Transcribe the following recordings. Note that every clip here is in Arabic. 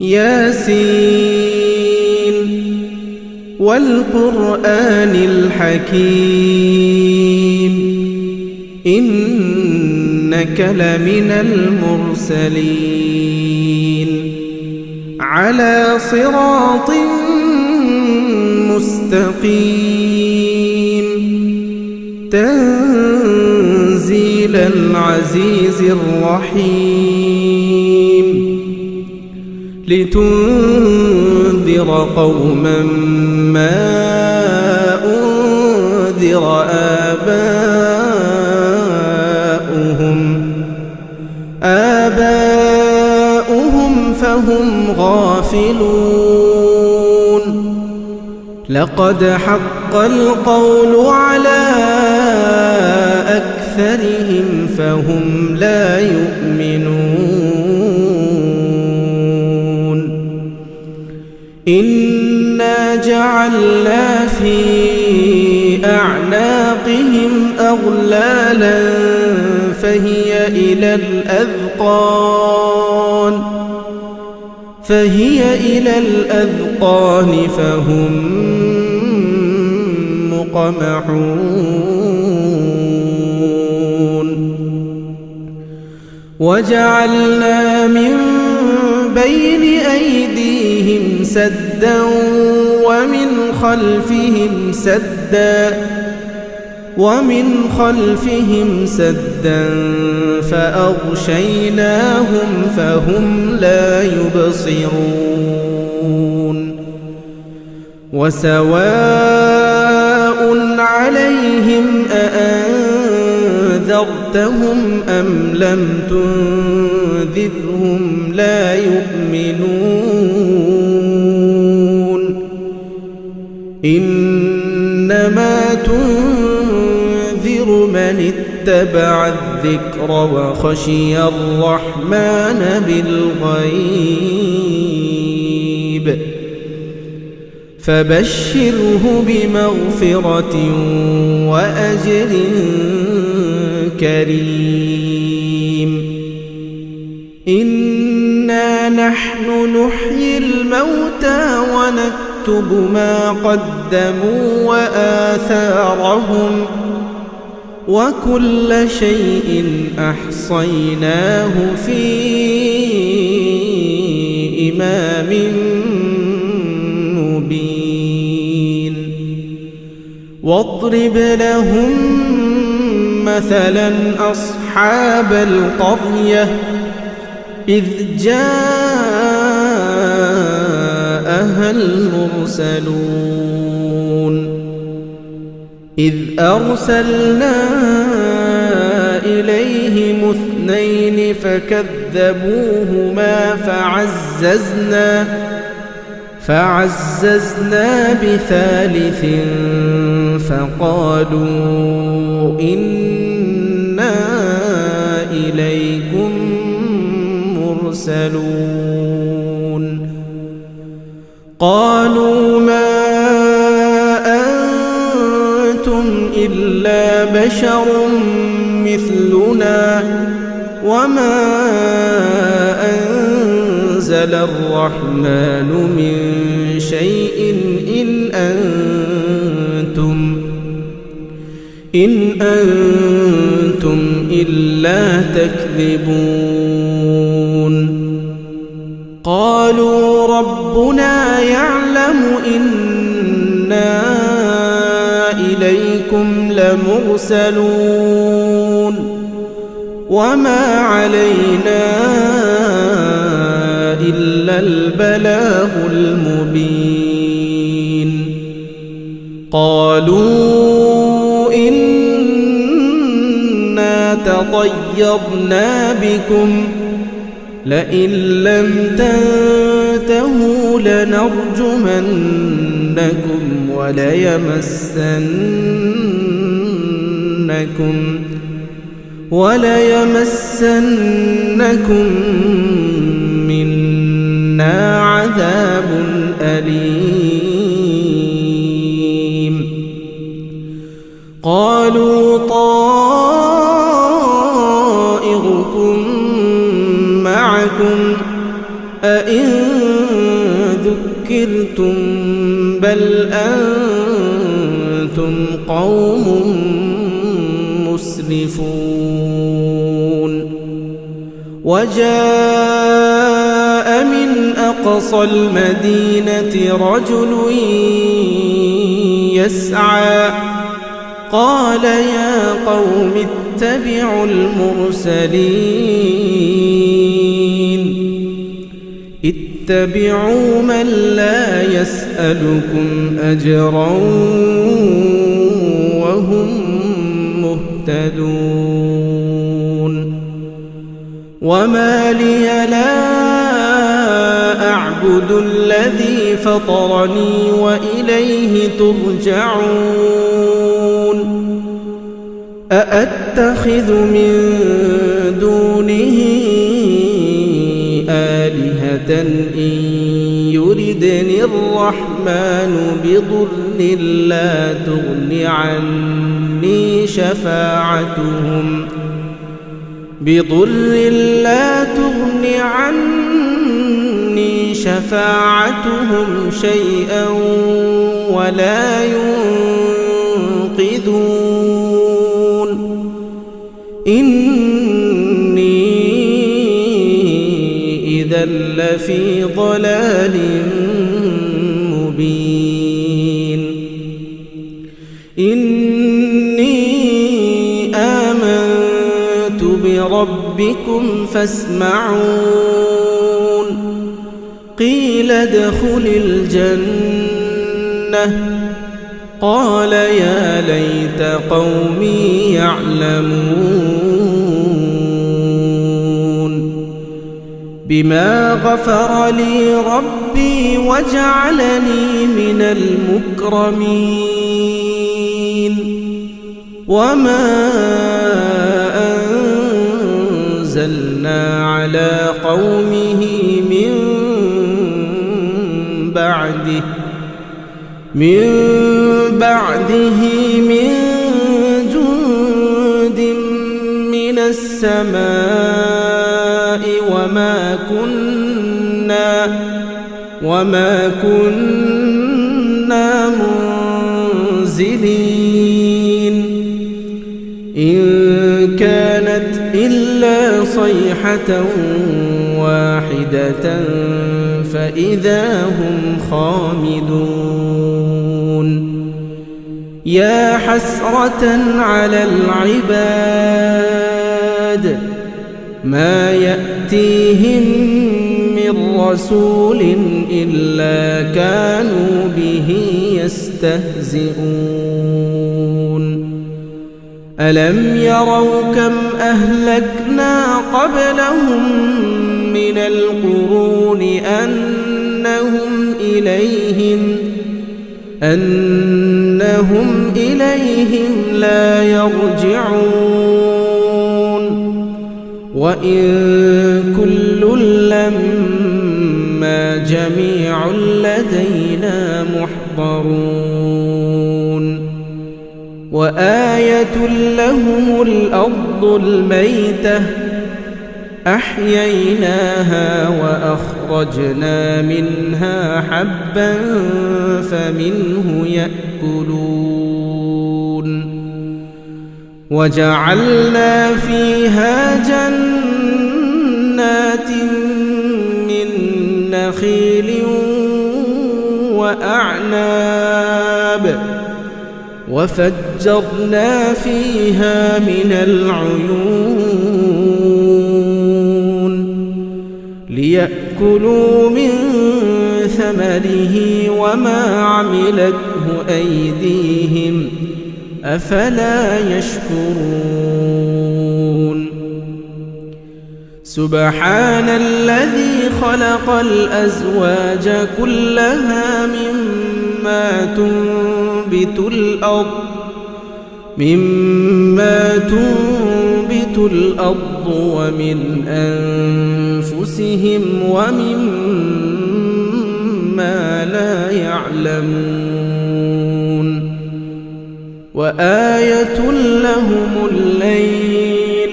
ياسين والقرآن الحكيم إنك لمن المرسلين على صراط مستقيم تنزيل العزيز الرحيم لتنذر قوما ما أنذر آباؤهم فهم غافلون لقد حق القول على أكثرهم فهم لا يؤمنون إنا جعلنا في أعناقهم أغلالا فهي إلى الأذقان فهم مقمحون وجعلنا من بين أيديهم سدا ومن خلفهم سدا فأغشيناهم فهم لا يبصرون وسواء عليهم أأنذرتهم أم لم تنذرهم لا يؤمنون إنما تنذر من اتبع الذكر وخشي الرحمن بالغيب فبشره بمغفرة وأجر كريم إنا نحن نحيي الموتى ونكتب ما قدموا وآثارهم وكل شيء أحصيناه في إمام مبين واضرب لهم مثلا أصحاب القرية إذ جاءها المرسلون إذ أرسلنا إليهم اثنين فكذبوهما فعززنا بثالث فقالوا إنا إليكم مرسلون قالوا ما أنتم إلا بشر مثلنا وما أنزل الرحمن من شيء إن أنتم إلا تكذبون قالوا ربنا يعلم إنا إليكم لمرسلون وما علينا إلا البلاغ المبين قالوا إنا تطيرنا بكم لئن لم تنتهوا لنرجمنكم وليمسنكم منا عذاب أليم قالوا طائركم معكم أئن ذكرتم بل أنتم قوم مسرفون وجاء من أقصى المدينة رجل يسعى قال يا قوم اتبعوا المرسلين اتبعوا من لا يسألكم أجرا وهم مهتدون وما لي لا أعبد الذي فطرني وإليه ترجعون أأتخذ من دونه آلهة إن يردني الرحمن بضر لا تغن عني شفاعتهم شيئا ولا ينقذون إني إذا لفي ضلال مبين إني آمنت بربكم فاسمعون قيل ادخل الجنة قال يا ليت قومي يعلمون بما غفر لي ربي وجعلني من المكرمين وما أنزلنا على قومه من بعده من جند من السماء وما كنا منزلين إن كانت إلا صيحة واحدة فإذا هم خامدون يا حسرة على العباد ما يأتيهم من رسول إلا كانوا به يستهزئون ألم يروا كم أهلكنا قبلهم من القرون أنهم إليهم لا يرجعون وإن كل لما جميع لدينا محضرون وآية لهم الأرض الميتة أحييناها وأخرجنا منها حبا فمنه يأكلون وجعلنا فيها جنات من نخيل وأعناب وفجرنا فيها من العيون ليأكلوا من ثمره وما عملته أيديهم أفلا يشكرون سبحان الذي خلق الأزواج كلها مما تنبت الأرض ومن أنفسهم ومما لا يعلمون وآية لهم الليل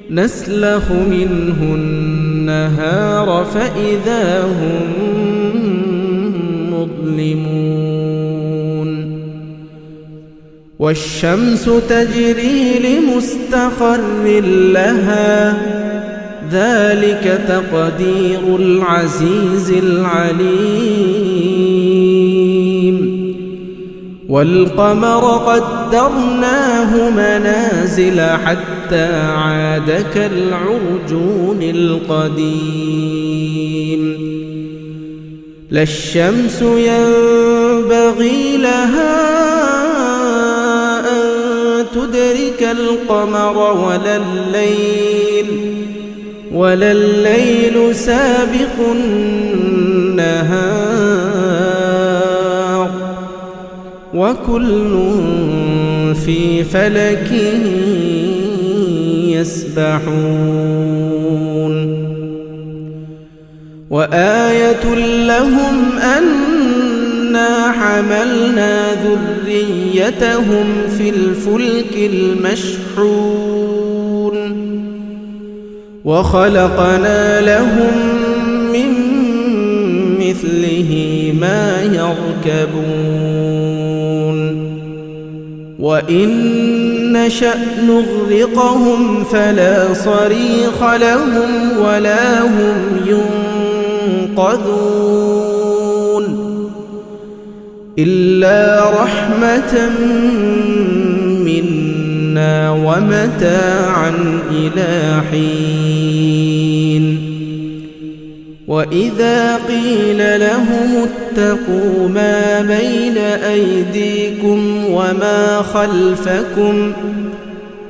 نسلخ منه النهار فإذا هم والشمس تجري لمستقر لها ذلك تقدير العزيز العليم والقمر قدرناه منازل حتى عاد كالعرجون القديم لا الشمس ينبغي لها أن تدرك القمر ولا الليل سابق النهار وكل في فلك يسبحون وآية لهم أنا حملنا ذريتهم في الفلك المشحون وخلقنا لهم من مثله ما يركبون وإن نشأ نغرقهم فلا صريخ لهم ولا هم ينقذون إلا رحمة منا ومتاعا إلى حين وإذا قيل لهم اتقوا ما بين أيديكم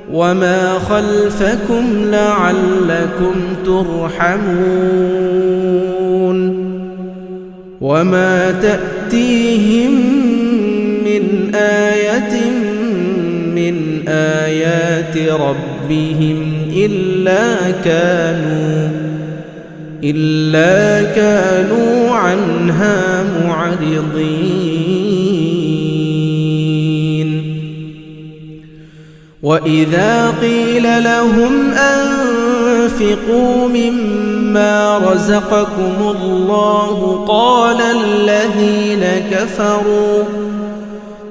وما خلفكم لعلكم ترحمون وما تأتيهم من آية من آيات ربهم إلا كانوا عنها معرضين وإذا قيل لهم أنفقوا مما رزقكم الله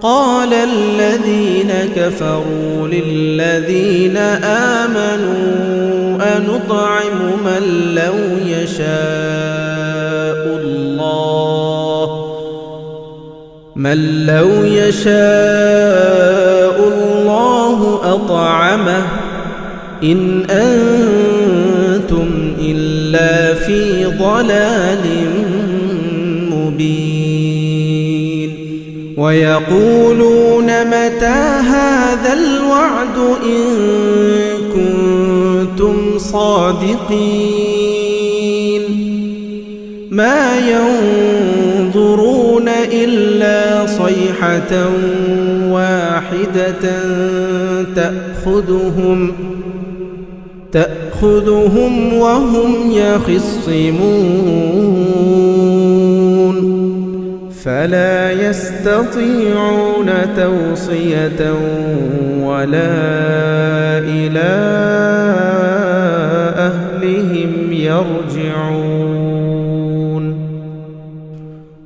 قال الذين كفروا للذين آمنوا أنطعم من لو يشاء الله أطعمه إن أنتم إلا في ضلال مبين ويقولون متى هذا الوعد إن كنتم صادقين ما ينظرون إلا صيحة واحدة تأخذهم وهم يخصمون فلا يستطيعون توصية ولا إلى أهلهم يرجعون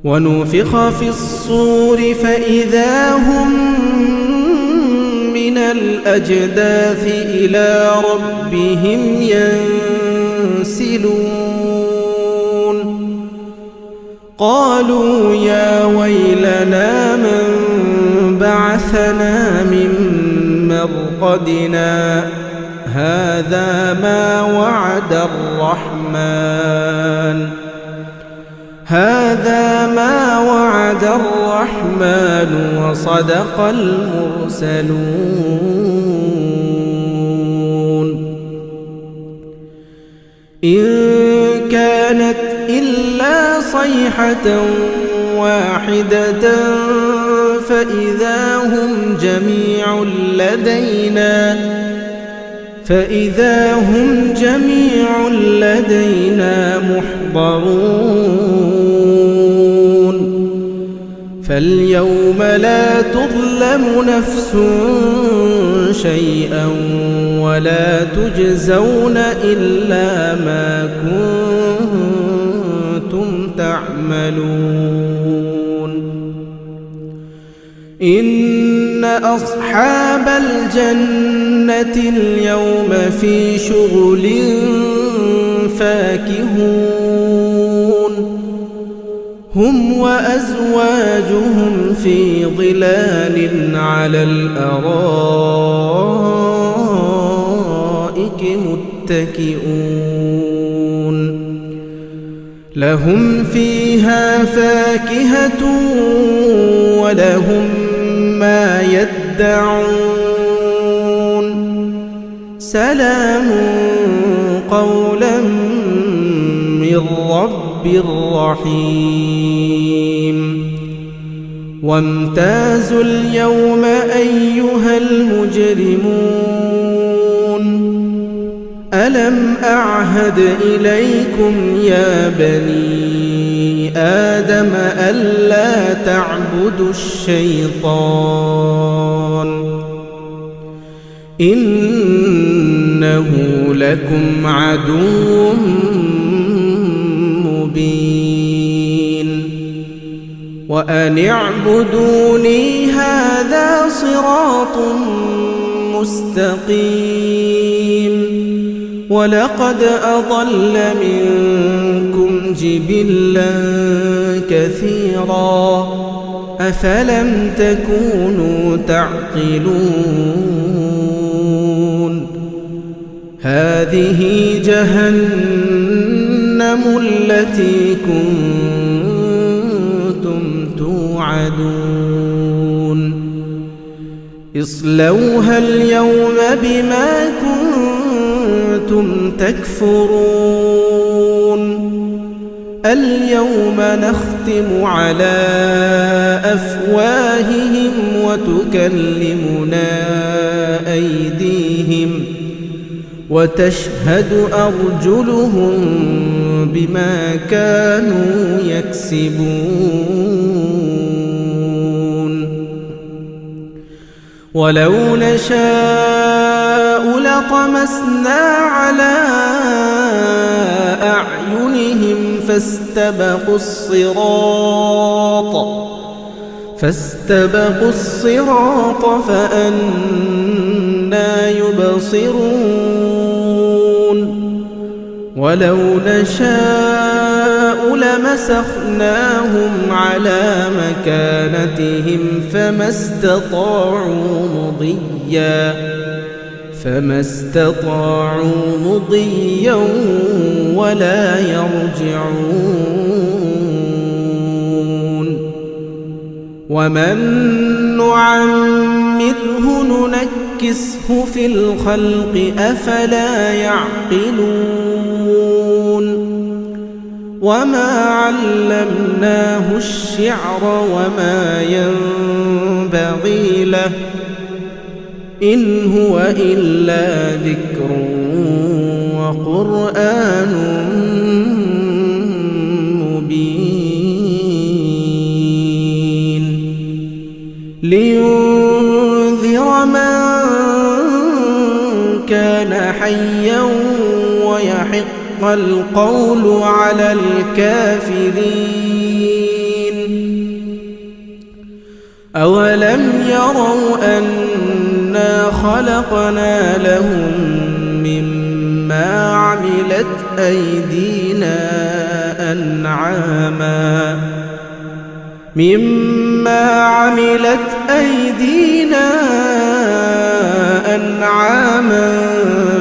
ونفخ في الصور فإذا هم من الأجداث إلى ربهم ينسلون قالوا يا ويلنا من بعثنا من مرقدنا هذا ما وعد الرحمن وصدق المرسلون إن كانت إلا صيحة واحدة فإذا هم جميع لدينا محضرون فاليوم لا تظلم نفس شيئا ولا تجزون إلا ما كنتم تعملون إن أصحاب الجنة اليوم في شغل فاكهون هم وأزواجهم في ظلال على الأرائك متكئون لهم فيها فاكهة ولهم ما يدعون سلام قولا من رب رحيم وامتازوا اليوم أيها المجرمون ألم أعهد إليكم يا بني آدم ألا تعبدوا الشيطان إنه لكم عدو مبين وأن اعبدوني هذا صراط مستقيم ولقد أضل منكم جبلا كثيرا أفلم تكونوا تعقلون هذه جهنم التي كنتم توعدون اصلوها اليوم بما كنتم تكفرون اليوم نختم على أفواههم وتكلمنا أيديهم وتشهد أرجلهم بما كانوا يكسبون ولو نشاء لطمسنا على أعينهم فاستبقوا الصراط فأنى يبصرون ولو نشاء لمسخناهم على مكانتهم فما استطاعوا مضيا ولا يرجعون ومن نعمره ننكسه في الخلق أفلا يعقلون وما علمناه الشعر وما ينبغي له إن هو إلا ذكر وقرآن مبين لينذر من كان حيا ويحق القول على الكافرين أولم يروا أنا خلقنا لهم مما عملت أيدينا أنعاما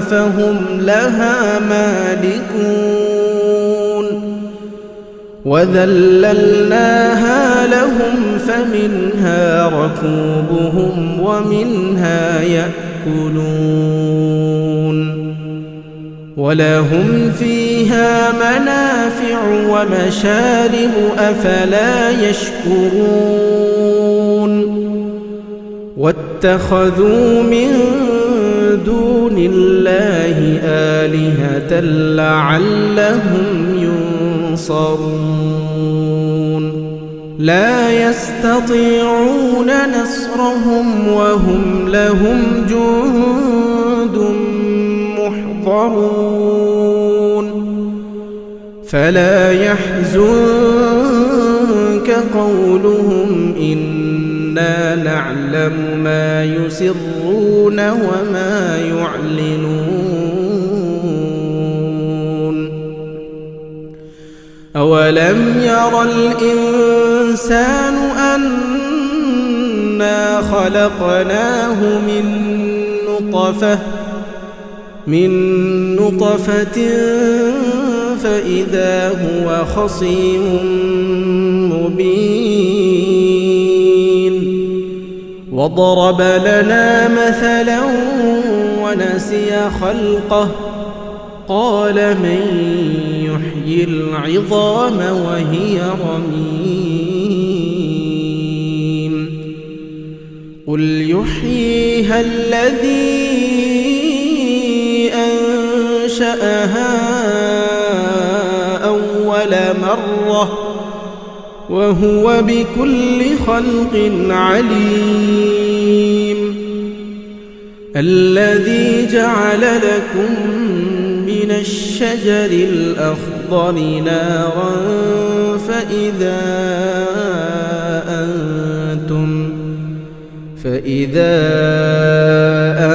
فهم لها مالكون وذللناها لهم فمنها ركوبهم ومنها يأكلون ولهم فيها منافع ومشارب أفلا يشكرون واتخذوا من دون الله آلهة لعلهم ينصرون لا يستطيعون نصرهم وهم لهم جند محضرون فلا يحزنك قولهم إن إنا نعلم ما يسرون وما يعلنون أولم ير الإنسان أنا خلقناه من نطفة فإذا هو خصيم مبين وضرب لنا مثلا ونسي خلقه قال من يحيي العظام وهي رميم قل يحييها الذي أنشأها أول مرة وهو بكل خلق عليم الذي جعل لكم من الشجر الأخضر نارا فإذا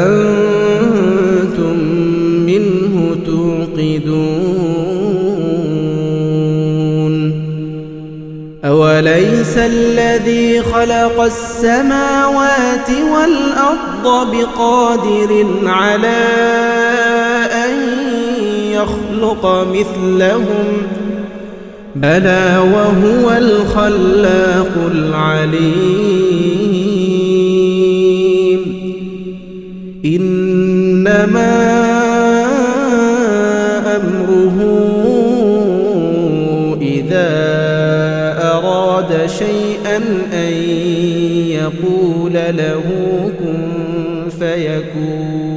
أنتم منه توقدون أوليس الذي خلق السماوات والأرض بقادر على أن يخلق مثلهم بلى وهو الخلاق العليم إنما أمره إذا أراد شيئا أن يقول له كن فيكون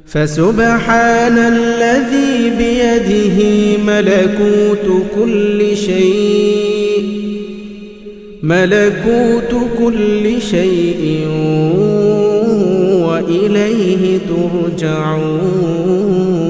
فسبحان الذي بيده ملكوت كل شيء وإليه ترجعون